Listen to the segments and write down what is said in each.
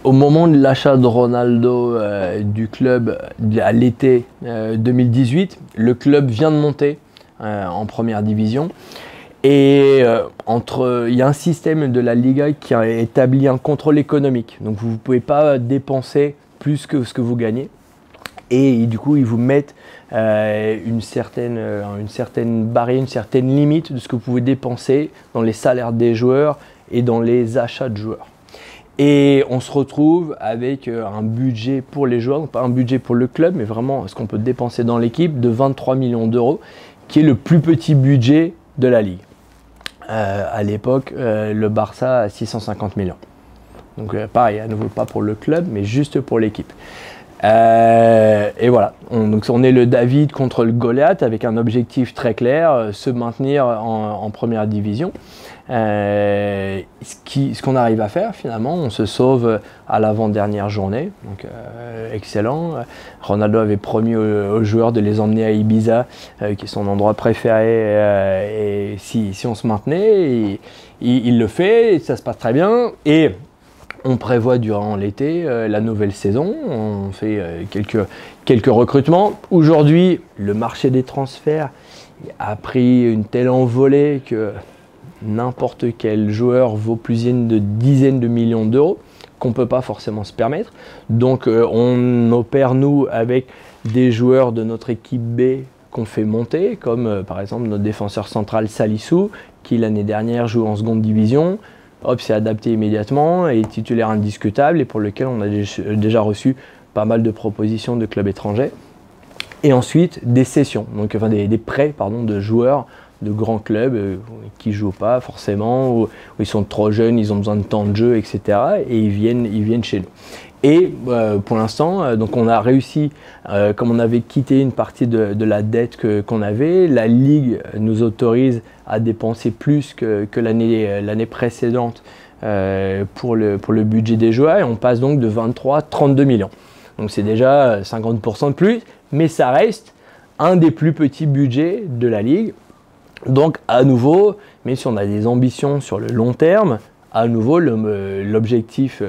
Au moment de l'achat de Ronaldo du club à l'été 2018, le club vient de monter en première division. Et il y a un système de la Liga qui a établi un contrôle économique. Donc vous ne pouvez pas dépenser plus que ce que vous gagnez. Et du coup, ils vous mettent une certaine barrière, une certaine limite de ce que vous pouvez dépenser dans les salaires des joueurs et dans les achats de joueurs. Et on se retrouve avec un budget pour les joueurs, donc pas un budget pour le club, mais vraiment ce qu'on peut dépenser dans l'équipe de 23 millions d'euros, qui est le plus petit budget de la Ligue. À l'époque, le Barça a 650 millions. Donc pareil, à nouveau pas pour le club, mais juste pour l'équipe. Et voilà, donc on est le David contre le Goliath avec un objectif très clair, se maintenir en première division. Ce qu'on arrive à faire finalement, on se sauve à l'avant-dernière journée, donc excellent. Ronaldo avait promis aux joueurs de les emmener à Ibiza, qui est son endroit préféré, et si on se maintenait, il le fait, et ça se passe très bien. Et on prévoit durant l'été la nouvelle saison, on fait quelques recrutements. Aujourd'hui, le marché des transferts a pris une telle envolée que n'importe quel joueur vaut plusieurs de dizaines de millions d'euros qu'on ne peut pas forcément se permettre. Donc on opère nous avec des joueurs de notre équipe B qu'on fait monter, comme par exemple notre défenseur central Salissou, qui l'année dernière joue en seconde division. Hop, s'est adapté immédiatement et est titulaire indiscutable et pour lequel on a déjà reçu pas mal de propositions de clubs étrangers. Et ensuite des cessions, donc enfin des prêts de joueurs de grands clubs qui ne jouent pas forcément, ou ils sont trop jeunes, ils ont besoin de temps de jeu, etc. Et ils viennent chez nous. Et pour l'instant, donc on a réussi, comme on avait quitté une partie de la dette qu'on avait, la Ligue nous autorise à dépenser plus que l'année précédente pour le budget des joueurs, et on passe donc de 23 à 32 millions. Donc c'est déjà 50% de plus, mais ça reste un des plus petits budgets de la Ligue. Donc à nouveau, même si on a des ambitions sur le long terme, à nouveau l'objectif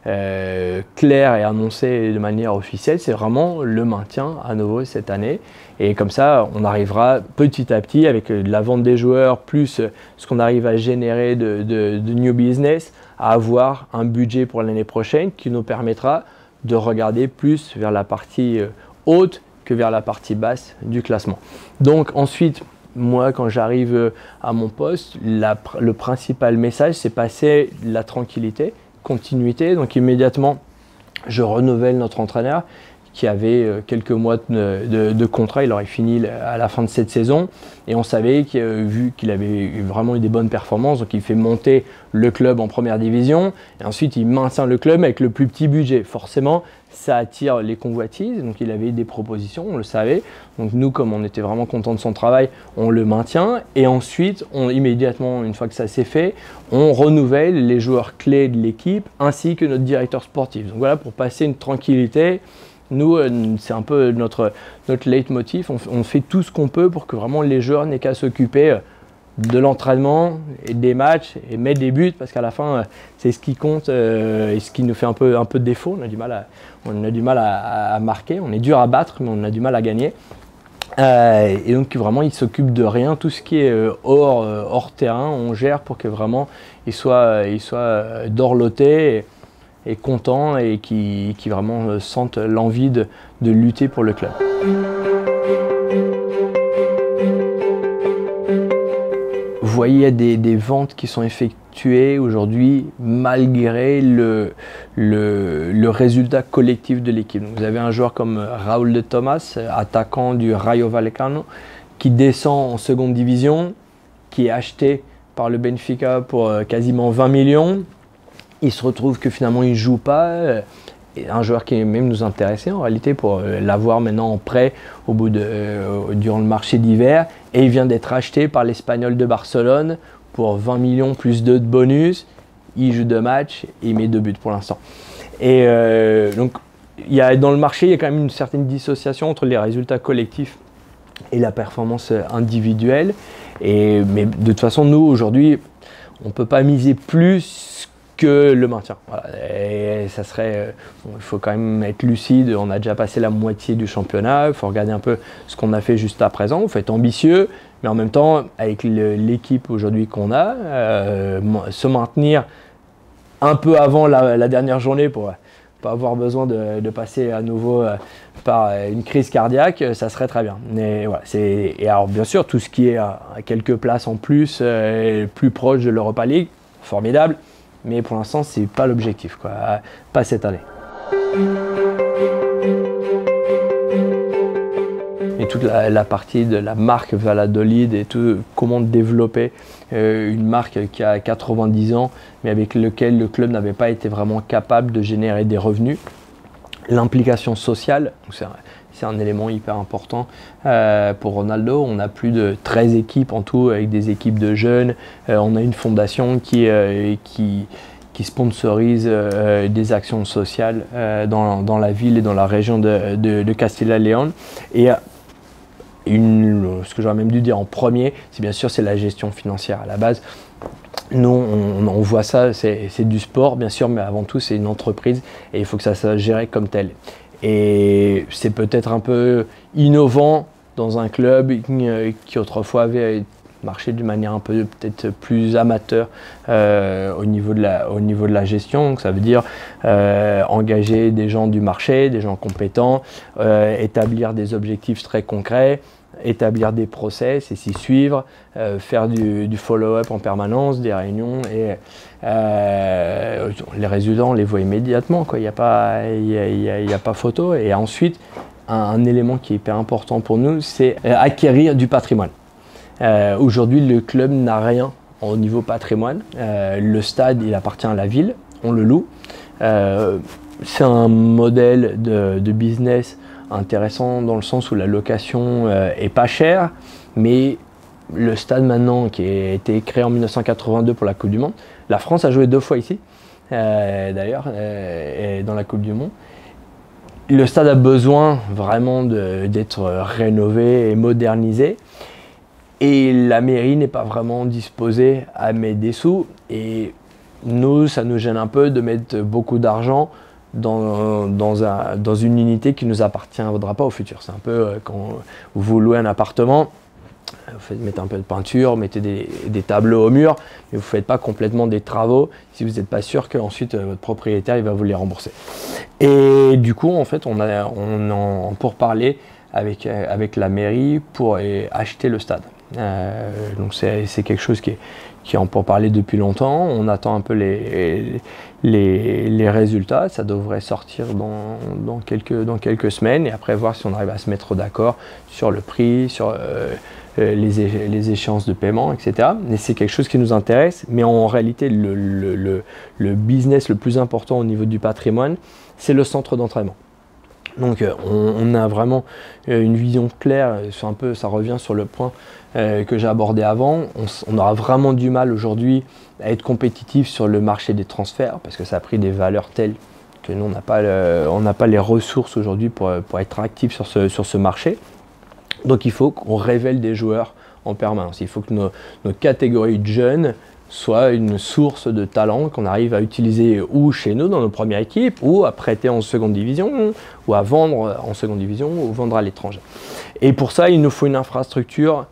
clair et annoncé de manière officielle, c'est vraiment le maintien à nouveau cette année. Et comme ça, on arrivera petit à petit avec la vente des joueurs, plus ce qu'on arrive à générer de new business, à avoir un budget pour l'année prochaine qui nous permettra de regarder plus vers la partie haute que vers la partie basse du classement. Donc ensuite, moi, quand j'arrive à mon poste, le principal message, c'est passer la tranquillité, continuité. Donc immédiatement, je renouvelle notre entraîneur qui avait quelques mois de contrat. Il aurait fini à la fin de cette saison. Et on savait vu qu'il avait vraiment eu des bonnes performances, donc il fait monter le club en première division. Et ensuite, il maintient le club avec le plus petit budget. Forcément, ça attire les convoitises. Donc il avait eu des propositions, on le savait. Donc nous, comme on était vraiment contents de son travail, on le maintient. Et ensuite, immédiatement, une fois que ça s'est fait, on renouvelle les joueurs clés de l'équipe ainsi que notre directeur sportif. Donc voilà, pour passer une tranquillité. Nous, c'est un peu notre leitmotiv. On fait tout ce qu'on peut pour que vraiment les joueurs n'aient qu'à s'occuper de l'entraînement et des matchs et mettre des buts, parce qu'à la fin, c'est ce qui compte et ce qui nous fait un peu de défaut. On a du mal à marquer. On est dur à battre, mais on a du mal à gagner. Et donc vraiment, ils s'occupent de rien. Tout ce qui est hors terrain, on gère pour que vraiment ils soient dorlotés et contents et qui vraiment sentent l'envie de lutter pour le club. Vous voyez, il y a des ventes qui sont effectuées aujourd'hui malgré le résultat collectif de l'équipe. Vous avez un joueur comme Raúl de Tomás, attaquant du Rayo Vallecano, qui descend en seconde division, qui est acheté par le Benfica pour quasiment 20 millions. Il se retrouve que finalement il ne joue pas. Et un joueur qui même nous intéressait en réalité pour l'avoir maintenant en prêt durant le marché d'hiver. Et il vient d'être acheté par l'Espagnol de Barcelone pour 20 millions plus 2 de bonus. Il joue 2 matchs et il met 2 buts pour l'instant. Et donc dans le marché, il y a quand même une certaine dissociation entre les résultats collectifs et la performance individuelle. Mais de toute façon, nous aujourd'hui, on ne peut pas miser plus que le maintien. Voilà. Et ça serait, bon, il faut quand même être lucide, on a déjà passé la moitié du championnat, il faut regarder un peu ce qu'on a fait juste à présent, il faut être ambitieux, mais en même temps, avec l'équipe aujourd'hui qu'on a, se maintenir un peu avant la dernière journée pour pas avoir besoin de passer à nouveau par une crise cardiaque, ça serait très bien. Mais voilà, et alors bien sûr, tout ce qui est à quelques places en plus, plus proche de l'Europa League, formidable. Mais pour l'instant, c'est pas l'objectif, quoi. Pas cette année. Et toute la partie de la marque Valladolid et tout, comment développer une marque qui a 90 ans, mais avec lequel le club n'avait pas été vraiment capable de générer des revenus. L'implication sociale, c'est un élément hyper important pour Ronaldo. On a plus de 13 équipes en tout, avec des équipes de jeunes. On a une fondation qui sponsorise des actions sociales dans la ville et dans la région de Castilla y León. Et ce que j'aurais même dû dire en premier, c'est bien sûr la gestion financière à la base. Nous, on voit ça, c'est du sport bien sûr, mais avant tout c'est une entreprise et il faut que ça soit géré comme tel. Et c'est peut-être un peu innovant dans un club qui autrefois avait marché d'une manière un peu peut-être plus amateur au niveau de la gestion. Donc ça veut dire engager des gens du marché, des gens compétents, établir des objectifs très concrets, établir des process et s'y suivre, faire du follow-up en permanence, des réunions et les résultats on les voit immédiatement, quoi. Il n'y a pas photo. Et ensuite un élément qui est hyper important pour nous, c'est acquérir du patrimoine. Aujourd'hui le club n'a rien au niveau patrimoine, le stade il appartient à la ville, on le loue, c'est un modèle de business intéressant dans le sens où la location est pas chère, mais le stade maintenant qui a été créé en 1982 pour la Coupe du Monde, la France a joué 2 fois ici d'ailleurs dans la Coupe du Monde. Le stade a besoin vraiment d'être rénové et modernisé et la mairie n'est pas vraiment disposée à mettre des sous et nous ça nous gêne un peu de mettre beaucoup d'argent dans une unité qui ne nous appartiendra pas au futur. C'est un peu quand vous louez un appartement, vous mettez un peu de peinture, mettez des tableaux au mur, mais vous ne faites pas complètement des travaux si vous n'êtes pas sûr qu'ensuite votre propriétaire il va vous les rembourser. Et du coup, en fait, on en pourparlers avec la mairie pour acheter le stade. Donc c'est quelque chose qui est en pourparlers depuis longtemps. On attend un peu les résultats. Ça devrait sortir dans quelques semaines et après voir si on arrive à se mettre d'accord sur le prix, sur les échéances de paiement, etc. Mais c'est quelque chose qui nous intéresse. Mais en réalité, le business le plus important au niveau du patrimoine, c'est le centre d'entraînement. Donc on a vraiment une vision claire, ça revient sur le point que j'ai abordé avant. On aura vraiment du mal aujourd'hui à être compétitif sur le marché des transferts parce que ça a pris des valeurs telles que nous on n'a pas les ressources aujourd'hui pour être actifs sur ce marché. Donc il faut qu'on révèle des joueurs en permanence. Il faut que nos catégories de jeunes soit une source de talent qu'on arrive à utiliser ou chez nous dans nos premières équipes ou à prêter en seconde division ou à vendre en seconde division ou vendre à l'étranger. Et pour ça, il nous faut une infrastructure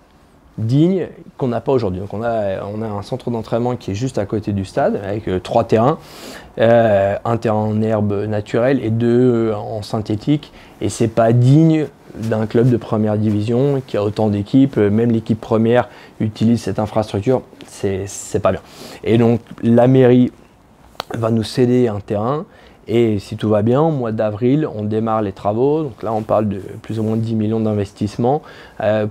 digne qu'on n'a pas aujourd'hui. Donc on a un centre d'entraînement qui est juste à côté du stade avec 3 terrains, un terrain en herbe naturelle et 2 en synthétique et c'est pas digne d'un club de première division qui a autant d'équipes, même l'équipe première utilise cette infrastructure, c'est pas bien. Et donc la mairie va nous céder un terrain et si tout va bien, au mois d'avril, on démarre les travaux. Donc là, on parle de plus ou moins 10 millions d'investissements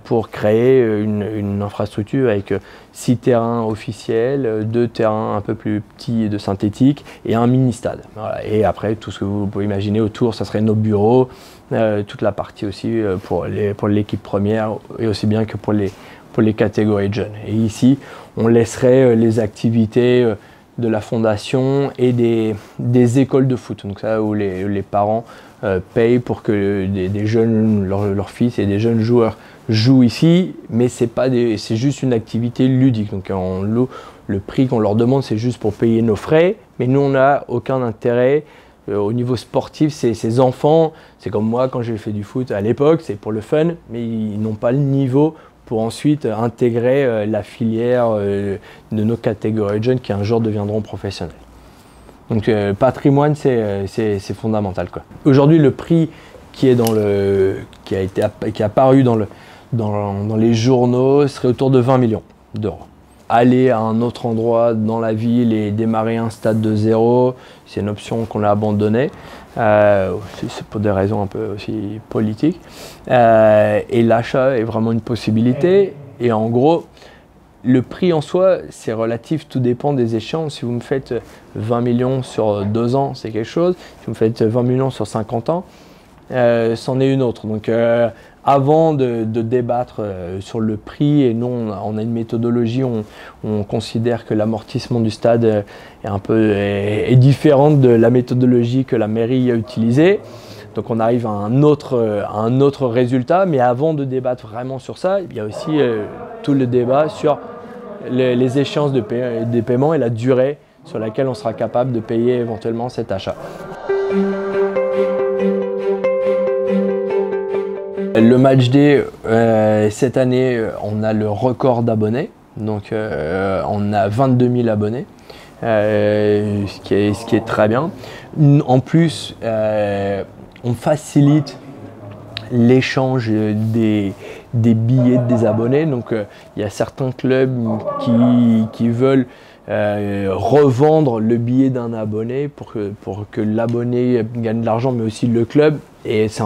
pour créer une infrastructure avec 6 terrains officiels, 2 terrains un peu plus petits de synthétique et un mini-stade. Voilà. Et après, tout ce que vous pouvez imaginer autour, ça serait nos bureaux, toute la partie aussi pour l'équipe première et aussi bien que pour les catégories de jeunes. Et ici, on laisserait les activités de la fondation et des écoles de foot, donc ça où les parents payent pour que des jeunes, leurs fils et des jeunes joueurs jouent ici, mais c'est juste une activité ludique. Donc le prix qu'on leur demande, c'est juste pour payer nos frais, mais nous, on n'a aucun intérêt. Au niveau sportif, ces enfants, c'est comme moi quand j'ai fait du foot à l'époque, c'est pour le fun, mais ils n'ont pas le niveau pour ensuite intégrer la filière de nos catégories de jeunes qui un jour deviendront professionnels. Donc patrimoine, c'est fondamental, quoi. Aujourd'hui, le prix qui est qui est apparu dans les journaux serait autour de 20 millions d'euros. Aller à un autre endroit dans la ville et démarrer un stade de zéro, c'est une option qu'on a abandonnée. C'est pour des raisons un peu aussi politiques. Et l'achat est vraiment une possibilité. Et en gros, le prix en soi, c'est relatif, tout dépend des échéances. Si vous me faites 20 millions sur 2 ans, c'est quelque chose. Si vous me faites 20 millions sur 50 ans, c'en est une autre. Donc, avant de débattre sur le prix, et nous on a une méthodologie, on considère que l'amortissement du stade est différente de la méthodologie que la mairie a utilisée. Donc on arrive à un autre résultat, mais avant de débattre vraiment sur ça, il y a aussi tout le débat sur les échéances des paiements et la durée sur laquelle on sera capable de payer éventuellement cet achat. Le match day, cette année, on a le record d'abonnés, donc on a 22 000 abonnés, ce qui est très bien. En plus, on facilite l'échange des billets des abonnés, donc il y a certains clubs qui veulent revendre le billet d'un abonné pour que l'abonné gagne de l'argent, mais aussi le club, et c'est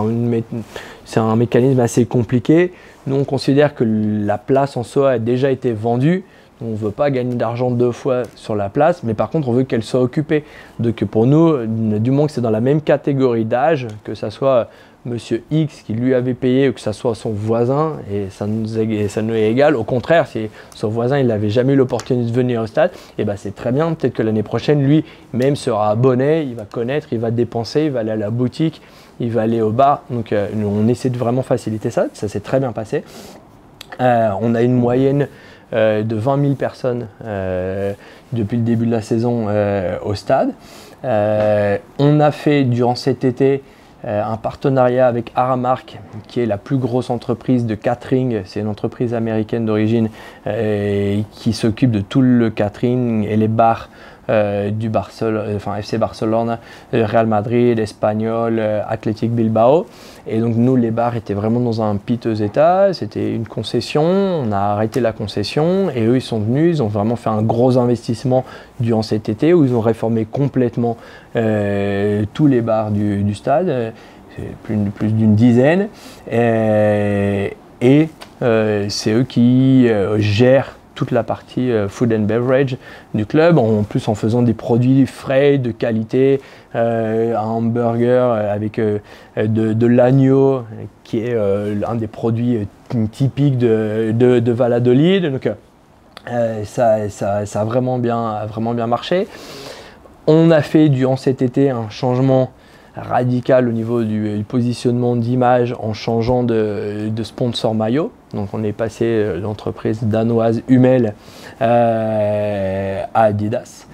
un mécanisme assez compliqué. Nous, on considère que la place en soi a déjà été vendue. On ne veut pas gagner d'argent 2 fois sur la place, mais par contre, on veut qu'elle soit occupée. Donc pour nous, du moment que c'est dans la même catégorie d'âge, que ce soit Monsieur X qui lui avait payé ou que ce soit son voisin, et ça nous est égal. Au contraire, si son voisin il n'avait jamais eu l'opportunité de venir au stade, et ben c'est très bien. Peut-être que l'année prochaine, lui même sera abonné, il va connaître, il va dépenser, il va aller à la boutique, il va aller au bar. Donc on essaie de vraiment faciliter ça. Ça s'est très bien passé. On a une moyenne de 20 000 personnes depuis le début de la saison au stade. On a fait durant cet été un partenariat avec Aramark, qui est la plus grosse entreprise de catering. C'est une entreprise américaine d'origine qui s'occupe de tout le catering et les bars du FC Barcelone, Real Madrid, Espagnol, Athletic Bilbao. Et donc nous, les bars étaient vraiment dans un piteux état. C'était une concession, on a arrêté la concession et eux ils sont venus, ils ont vraiment fait un gros investissement durant cet été où ils ont réformé complètement tous les bars du stade, plus d'une dizaine. Et c'est eux qui gèrent toute la partie food and beverage du club, en plus en faisant des produits frais, de qualité, un hamburger avec de l'agneau, qui est un des produits typiques de Valladolid. Donc ça a vraiment bien marché. On a fait durant cet été un changement radical au niveau du positionnement d'image en changeant de sponsor maillot. Donc on est passé de l'entreprise danoise Hummel à Adidas.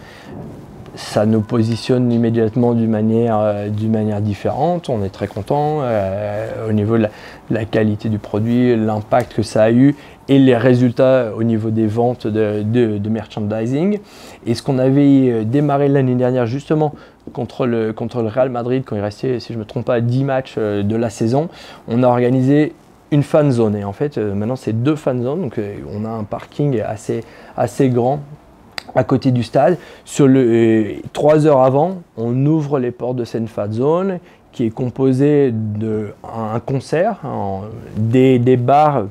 Ça nous positionne immédiatement d'une manière différente. On est très content au niveau de la qualité du produit, l'impact que ça a eu et les résultats au niveau des ventes de merchandising. Et ce qu'on avait démarré l'année dernière justement contre le Real Madrid, quand il restait, si je ne me trompe pas, 10 matchs de la saison, on a organisé une fan zone. Et en fait, maintenant c'est 2 fan zones, donc on a un parking assez grand à côté du stade. 3 heures avant, on ouvre les portes de cette fan zone qui est composée d'un concert, des bars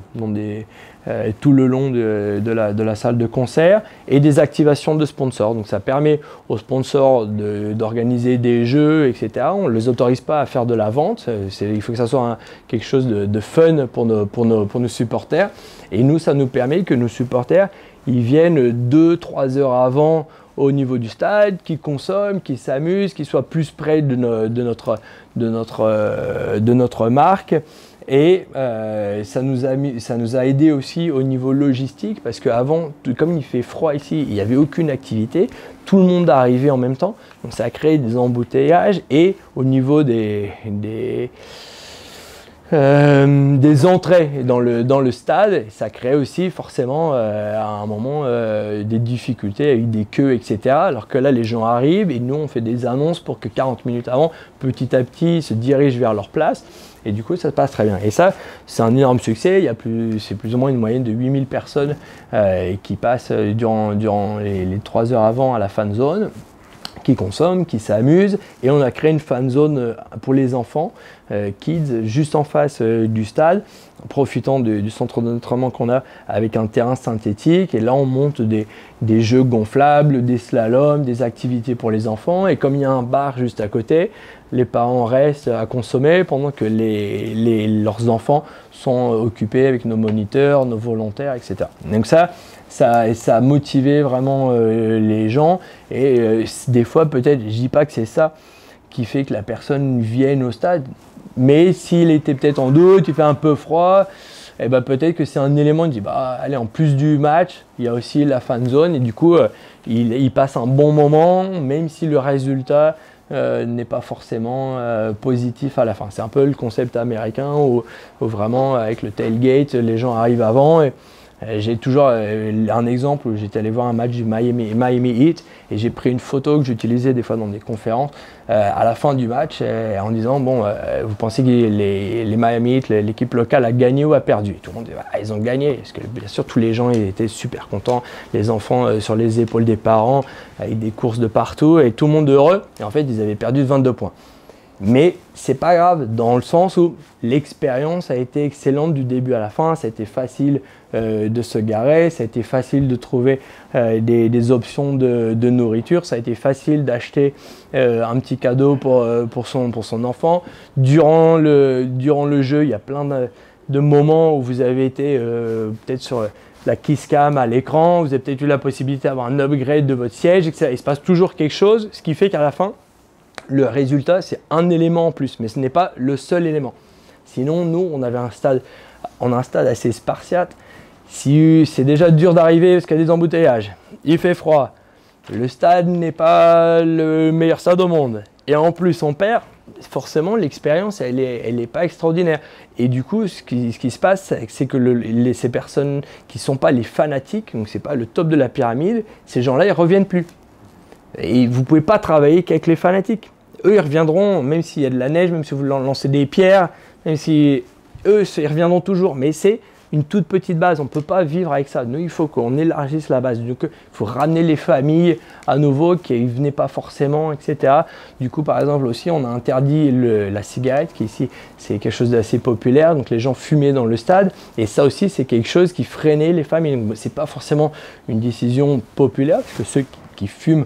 tout le long de la salle de concert et des activations de sponsors. Donc ça permet aux sponsors d'organiser des jeux, etc. On ne les autorise pas à faire de la vente. Il faut que ça soit quelque chose de fun pour nos supporters. Et nous, ça nous permet que nos supporters ils viennent 2-3 heures avant au niveau du stade, qui consomment, qui s'amusent, qui soient plus près de notre marque Et ça nous a aidé aussi au niveau logistique parce qu'avant, comme il fait froid ici, il n'y avait aucune activité, tout le monde arrivait en même temps, donc ça a créé des embouteillages et au niveau des entrées dans le stade, ça crée aussi forcément à un moment des difficultés avec des queues, etc. Alors que là, les gens arrivent et nous, on fait des annonces pour que 40 minutes avant, petit à petit, ils se dirigent vers leur place. Et du coup, ça se passe très bien. Et ça, c'est un énorme succès. C'est plus ou moins une moyenne de 8000 personnes qui passent durant les 3 heures avant à la fan zone, qui consomment, qui s'amusent. Et on a créé une fan zone pour les enfants, kids, juste en face du stade, profitant du centre d'entraînement qu'on a avec un terrain synthétique. Et là, on monte des jeux gonflables, des slaloms, des activités pour les enfants. Et comme il y a un bar juste à côté, les parents restent à consommer pendant que leurs enfants sont occupés avec nos moniteurs, nos volontaires, etc. Donc ça a motivé vraiment les gens. Et des fois, peut-être, je ne dis pas que c'est ça qui fait que la personne vienne au stade, mais s'il était peut-être en doute, il fait un peu froid, et ben peut-être que c'est un élément, il dit bah allez, en plus du match, il y a aussi la fan zone et du coup il passe un bon moment, même si le résultat n'est pas forcément positif à la fin. C'est un peu le concept américain où vraiment avec le tailgate, les gens arrivent avant. J'ai toujours un exemple où j'étais allé voir un match du Miami Heat et j'ai pris une photo que j'utilisais des fois dans des conférences à la fin du match en disant bon, vous pensez que les Miami Heat, l'équipe locale a gagné ou a perdu? Et tout le monde dit bah, ils ont gagné, parce que bien sûr tous les gens ils étaient super contents, les enfants sur les épaules des parents avec des courses de partout et tout le monde heureux. Et en fait ils avaient perdu de 22 points. Mais c'est pas grave dans le sens où l'expérience a été excellente du début à la fin, ça a été facile de se garer, ça a été facile de trouver des options de nourriture, ça a été facile d'acheter un petit cadeau pour son enfant. Durant le jeu, il y a plein de moments où vous avez été peut-être sur la kiss cam à l'écran, vous avez peut-être eu la possibilité d'avoir un upgrade de votre siège, etc. Il se passe toujours quelque chose, ce qui fait qu'à la fin, le résultat, c'est un élément en plus, mais ce n'est pas le seul élément. Sinon, nous, on a un stade assez spartiate. Si c'est déjà dur d'arriver parce qu'il y a des embouteillages, il fait froid, le stade n'est pas le meilleur stade au monde, et en plus on perd, forcément l'expérience, elle est pas extraordinaire. Et du coup, ce qui se passe, c'est que ces personnes qui ne sont pas les fanatiques, donc c'est pas le top de la pyramide, ces gens-là, ils ne reviennent plus. Et vous ne pouvez pas travailler qu'avec les fanatiques. Eux, ils reviendront, même s'il y a de la neige, même si vous lancez des pierres, même si eux, ils reviendront toujours. Mais c'est une toute petite base, on ne peut pas vivre avec ça. Nous, il faut qu'on élargisse la base. Donc, il faut ramener les familles à nouveau qui ne venaient pas forcément, etc. Du coup, par exemple, aussi, on a interdit la cigarette, qui ici, c'est quelque chose d'assez populaire. Donc, les gens fumaient dans le stade. Et ça aussi, c'est quelque chose qui freinait les familles. Ce n'est pas forcément une décision populaire, parce que ceux qui fument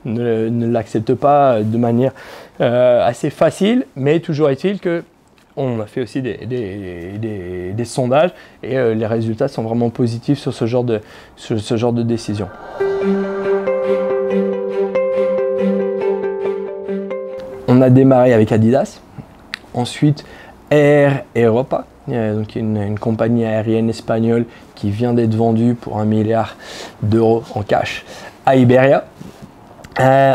ne l'acceptent pas de manière assez facile, mais toujours est-il que on a fait aussi des sondages et les résultats sont vraiment positifs sur ce genre de décision. On a démarré avec Adidas, ensuite Air Europa, donc une compagnie aérienne espagnole qui vient d'être vendue pour 1 milliard d'euros en cash à Iberia.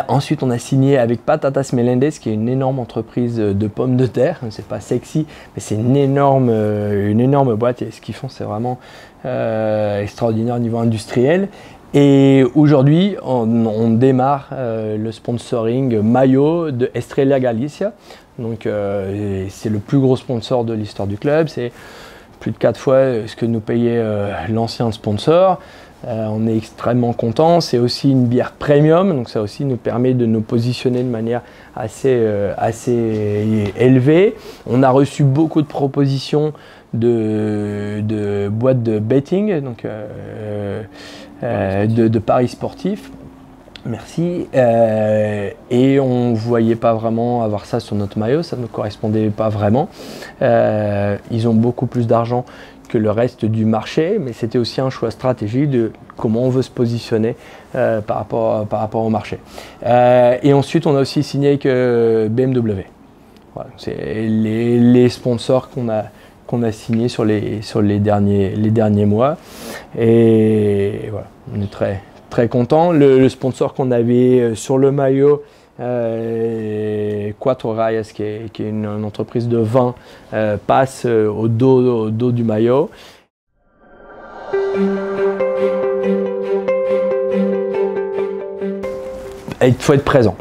Ensuite, on a signé avec Patatas Melendez, qui est une énorme entreprise de pommes de terre. C'est pas sexy, mais c'est une énorme boîte. Et ce qu'ils font, c'est vraiment extraordinaire au niveau industriel. Et aujourd'hui, on démarre le sponsoring maillot de Estrella Galicia. Donc, c'est le plus gros sponsor de l'histoire du club. C'est plus de 4 fois ce que nous payait l'ancien sponsor. On est extrêmement content. C'est aussi une bière premium, donc ça aussi nous permet de nous positionner de manière assez élevée. On a reçu beaucoup de propositions de boîtes de betting, donc de paris sportifs. Merci. Et on ne voyait pas vraiment avoir ça sur notre maillot, ça ne correspondait pas vraiment. Ils ont beaucoup plus d'argent que le reste du marché, mais c'était aussi un choix stratégique de comment on veut se positionner par rapport au marché. Et ensuite, on a aussi signé avec BMW. Voilà, c'est les sponsors qu'on a signés sur les derniers mois. Et voilà, on est très, très contents. Le sponsor qu'on avait sur le maillot, Quattro Rayas, qui est une entreprise de vin, passe au dos du maillot. Il faut être présent.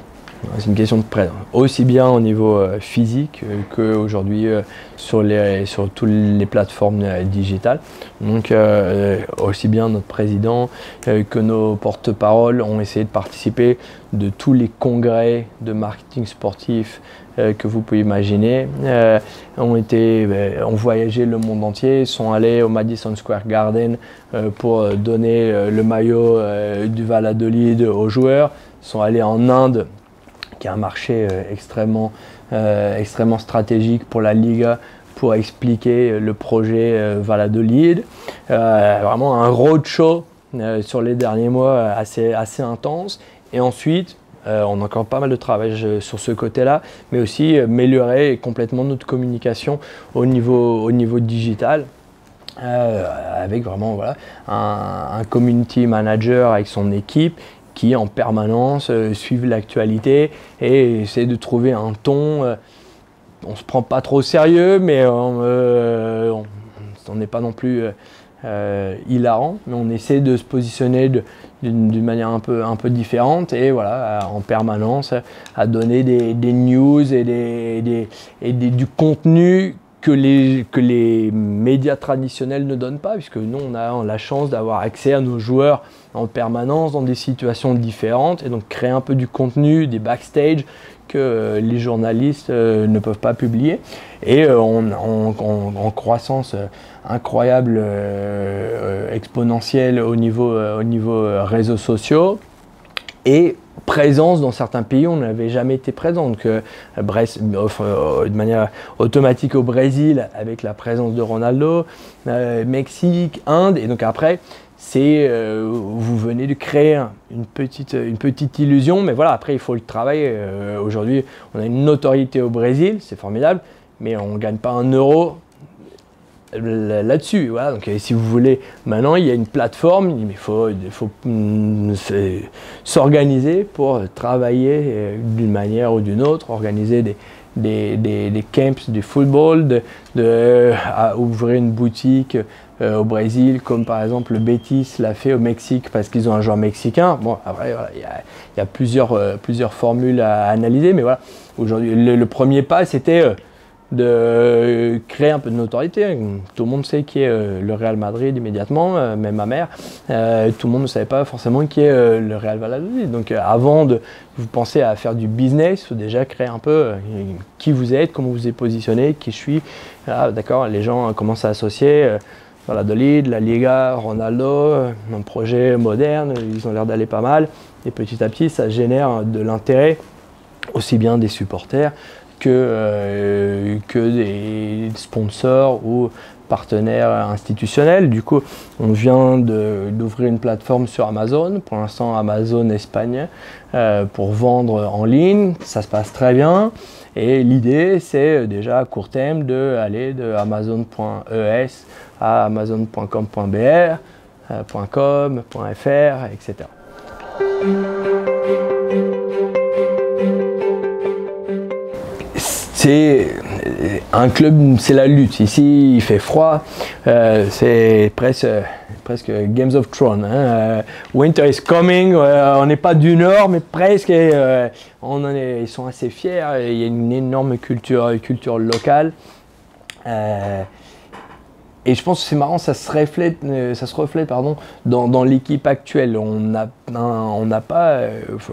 C'est une question de présence, aussi bien au niveau physique qu'aujourd'hui sur toutes les plateformes digitales. Donc aussi bien notre président que nos porte-paroles ont essayé de participer de tous les congrès de marketing sportif que vous pouvez imaginer. Ont voyagé le monde entier, sont allés au Madison Square Garden pour donner le maillot du Valladolid aux joueurs, sont allés en Inde, qui est un marché extrêmement stratégique pour la Liga, pour expliquer le projet Valladolid. Vraiment un roadshow sur les derniers mois assez intense. Et ensuite, on a encore pas mal de travail sur ce côté-là, mais aussi améliorer complètement notre communication au niveau digital. Avec vraiment un community manager avec son équipe qui en permanence suivent l'actualité et essaient de trouver un ton. On ne se prend pas trop au sérieux, mais on n'est pas non plus hilarant, mais on essaie de se positionner d'une manière un peu différente et voilà, en permanence à donner des news et du contenu que les médias traditionnels ne donnent pas, puisque nous on a la chance d'avoir accès à nos joueurs en permanence dans des situations différentes et donc créer un peu du contenu, des backstage que les journalistes ne peuvent pas publier. Et en croissance incroyable, exponentielle au niveau réseaux sociaux et présence dans certains pays où on n'avait jamais été présent. Donc, de manière automatique au Brésil avec la présence de Ronaldo, Mexique, Inde, et donc après vous venez de créer une petite illusion, mais voilà, après il faut le travailler. Aujourd'hui, on a une notoriété au Brésil, c'est formidable, mais on ne gagne pas un euro là-dessus. Voilà. Donc, si vous voulez, maintenant il y a une plateforme, mais il faut s'organiser pour travailler d'une manière ou d'une autre, organiser des camps de football, à ouvrir une boutique au Brésil, comme par exemple le Betis l'a fait au Mexique parce qu'ils ont un joueur mexicain. Bon, après, voilà, il y a plusieurs formules à analyser, mais voilà, aujourd'hui, le premier pas, c'était de créer un peu de notoriété. Tout le monde sait qui est le Real Madrid immédiatement, même ma mère. Tout le monde ne savait pas forcément qui est le Real Valladolid. Donc avant de vous penser à faire du business, il faut déjà créer un peu qui vous êtes, comment vous êtes positionné, qui je suis. Ah, d'accord, les gens commencent à associer Valladolid, la Liga, Ronaldo, un projet moderne, ils ont l'air d'aller pas mal. Et petit à petit, ça génère de l'intérêt, aussi bien des supporters que des sponsors ou partenaires institutionnels. Du coup, on vient d'ouvrir une plateforme sur Amazon, pour l'instant Amazon Espagne, pour vendre en ligne. Ça se passe très bien. Et l'idée, c'est déjà à court terme d'aller de amazon.es à amazon.com.br, .com, .fr, etc. C'est un club, c'est la lutte. Ici, il fait froid, c'est presque Games of Thrones. Hein. Winter is coming, on n'est pas du Nord, mais presque. Ils sont assez fiers, il y a une énorme culture locale. Et je pense que c'est marrant, ça se reflète dans l'équipe actuelle. On n'a pas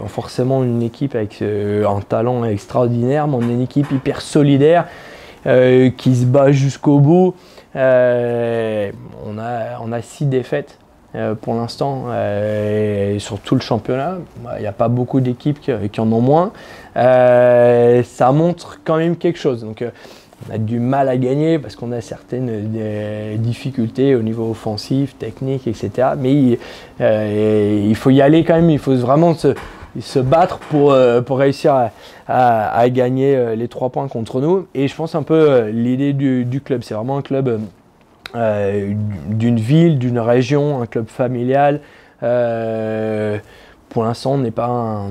forcément une équipe avec un talent extraordinaire, mais on a une équipe hyper solidaire qui se bat jusqu'au bout. On a 6 défaites pour l'instant sur tout le championnat. Il n'y a pas beaucoup d'équipes qui en ont moins. Ça montre quand même quelque chose. Donc, on a du mal à gagner parce qu'on a certaines difficultés au niveau offensif, technique, etc. Mais il faut y aller quand même, il faut vraiment se battre pour réussir à gagner les 3 points contre nous. Et je pense un peu l'idée du club, c'est vraiment un club d'une ville, d'une région, un club familial. Pour l'instant, on n'est pas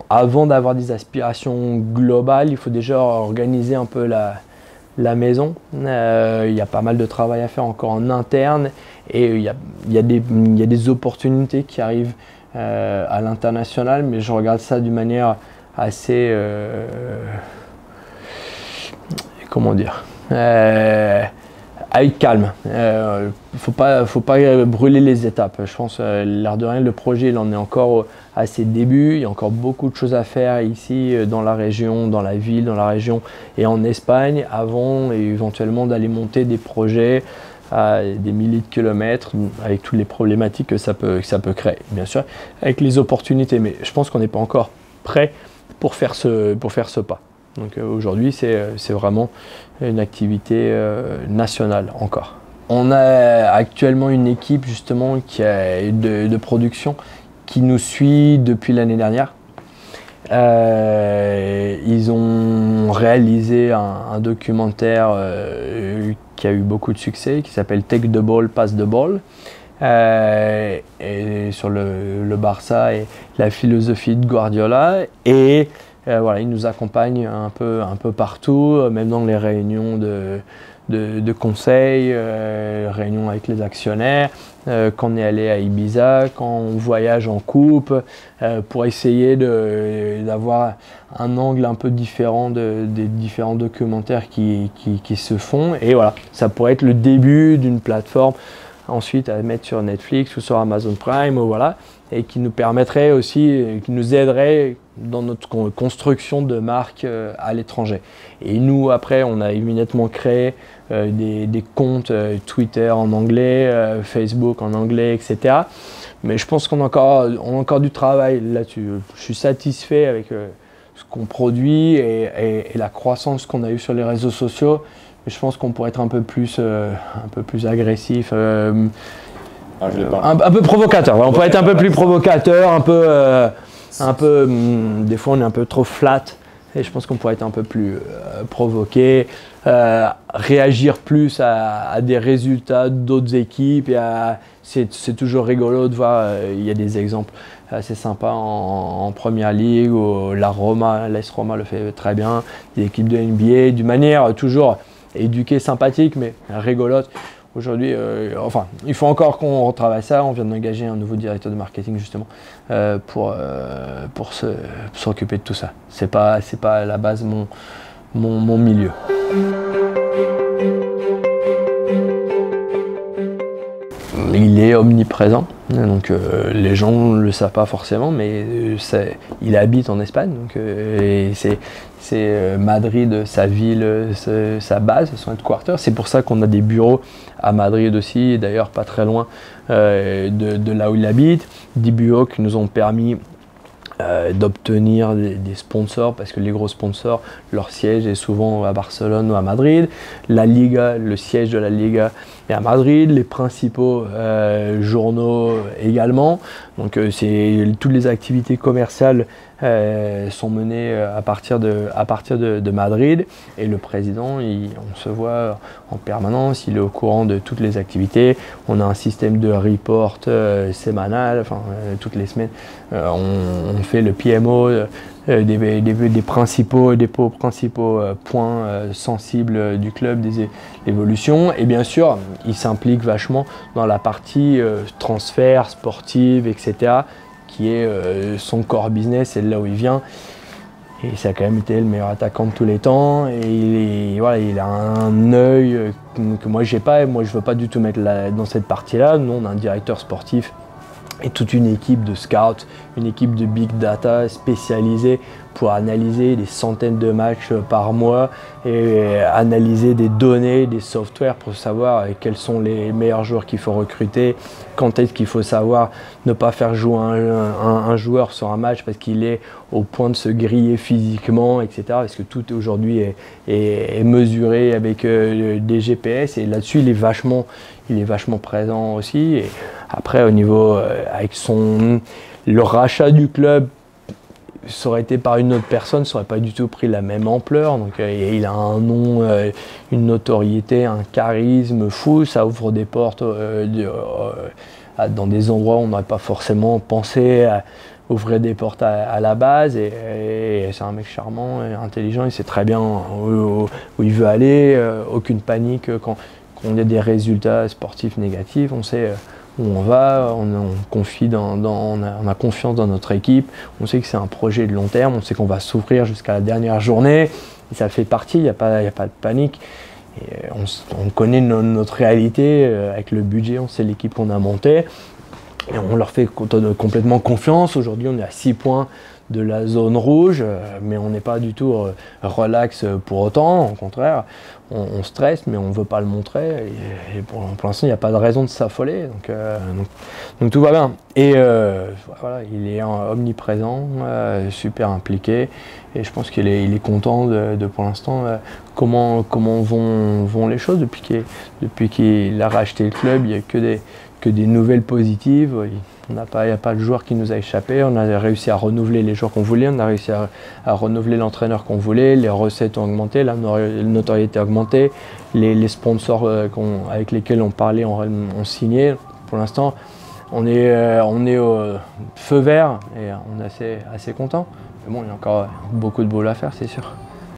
avant d'avoir des aspirations globales, il faut déjà organiser un peu la maison. Il y a pas mal de travail à faire encore en interne et il y a des opportunités qui arrivent à l'international, mais je regarde ça d'une manière assez comment dire, avec calme. Faut pas brûler les étapes. Je pense l'air de rien, le projet il en est encore à ses débuts. Il y a encore beaucoup de choses à faire ici dans la région, dans la ville, dans la région et en Espagne avant et éventuellement d'aller monter des projets à des milliers de kilomètres avec toutes les problématiques que ça peut créer, bien sûr, avec les opportunités. Mais je pense qu'on n'est pas encore prêt pour faire ce pas. Donc aujourd'hui, c'est vraiment une activité nationale encore. On a actuellement une équipe justement de production qui nous suit depuis l'année dernière. Ils ont réalisé un documentaire qui a eu beaucoup de succès, qui s'appelle Take the Ball, Pass the Ball. Et sur le Barça et la philosophie de Guardiola. Et voilà, il nous accompagne un peu partout, même dans les réunions de conseil, réunions avec les actionnaires, quand on est allé à Ibiza, quand on voyage en coupe, pour essayer d'avoir un angle un peu différent des différents documentaires qui se font. Et voilà, ça pourrait être le début d'une plateforme ensuite à mettre sur Netflix ou sur Amazon Prime, voilà, et qui nous permettrait aussi, qui nous aiderait dans notre construction de marque à l'étranger. Et nous, après, on a immédiatement créé des comptes Twitter en anglais, Facebook en anglais, etc. Mais je pense qu'on a encore du travail là-dessus. Je suis satisfait avec ce qu'on produit et la croissance qu'on a eue sur les réseaux sociaux. Mais je pense qu'on pourrait être un peu plus agressif, un peu provocateur. Voilà, on pourrait être un peu plus provocateur, des fois on est un peu trop flat. Et je pense qu'on pourrait être un peu plus provoqué, réagir plus à des résultats d'autres équipes. C'est toujours rigolo de voir, il y a des exemples assez sympas en Première Ligue où l'AS Roma le fait très bien, des équipes de NBA, d'une manière toujours éduquée, sympathique, mais rigolote. Aujourd'hui, il faut encore qu'on retravaille ça. On vient d'engager un nouveau directeur de marketing justement pour s'occuper de tout ça. C'est pas à la base mon milieu. Il est omniprésent, donc les gens ne le savent pas forcément, mais il habite en Espagne, donc, et c'est Madrid, sa ville, sa base, son headquarter. C'est pour ça qu'on a des bureaux à Madrid aussi, d'ailleurs pas très loin de là où il habite, des bureaux qui nous ont permis d'obtenir des sponsors, parce que les gros sponsors, leur siège est souvent à Barcelone ou à Madrid. La Liga, le siège de la Liga est à Madrid, les principaux journaux également. Donc toutes les activités commerciales sont menées à partir de Madrid, et le président, on se voit en permanence, il est au courant de toutes les activités. On a un système de report sémanal, toutes les semaines on fait le PMO des principaux points sensibles du club, des évolutions, et bien sûr il s'implique vachement dans la partie transfert, sportive, etc., qui est son core business, c'est là où il vient. Et ça a quand même été le meilleur attaquant de tous les temps. Et il a un œil que moi j'ai pas. Et moi je veux pas du tout mettre dans cette partie-là. Nous on a un directeur sportif et toute une équipe de scouts, une équipe de big data spécialisée pour analyser des centaines de matchs par mois et analyser des données, des softwares pour savoir quels sont les meilleurs joueurs qu'il faut recruter, quand est-ce qu'il faut savoir ne pas faire jouer un joueur sur un match parce qu'il est au point de se griller physiquement, etc. Parce que tout aujourd'hui est mesuré avec des GPS, et là-dessus il est vachement présent aussi. Et après au niveau avec le rachat du club ça aurait été par une autre personne, ça n'aurait pas du tout pris la même ampleur. Donc, il a un nom, une notoriété, un charisme fou. Ça ouvre des portes dans des endroits où on n'aurait pas forcément pensé à ouvrir des portes à la base. Et c'est un mec charmant et intelligent. Il sait très bien où il veut aller. Aucune panique quand il y a des résultats sportifs négatifs. On sait où on va, on a confiance dans notre équipe, on sait que c'est un projet de long terme, on sait qu'on va s'ouvrir jusqu'à la dernière journée, et ça fait partie, il n'y a pas de panique. Et on connaît notre réalité avec le budget, on sait l'équipe qu'on a montée, et on leur fait complètement confiance. Aujourd'hui, on est à 6 points de la zone rouge, mais on n'est pas du tout relax pour autant, au contraire, on stresse, mais on ne veut pas le montrer, et pour l'instant, il n'y a pas de raison de s'affoler, donc tout va bien. Et voilà, il est omniprésent, super impliqué, et je pense qu'il est content de pour l'instant, comment vont les choses depuis qu'il a racheté le club. Il n'y a que des nouvelles positives. Il n'y a pas de joueur qui nous a échappé, on a réussi à renouveler les joueurs qu'on voulait, on a réussi à renouveler l'entraîneur qu'on voulait, les recettes ont augmenté, la notoriété a augmenté, les sponsors avec lesquels on parlait ont signé. Pour l'instant, on est au feu vert et on est assez content. Mais bon, il y a encore beaucoup de boulot à faire, c'est sûr.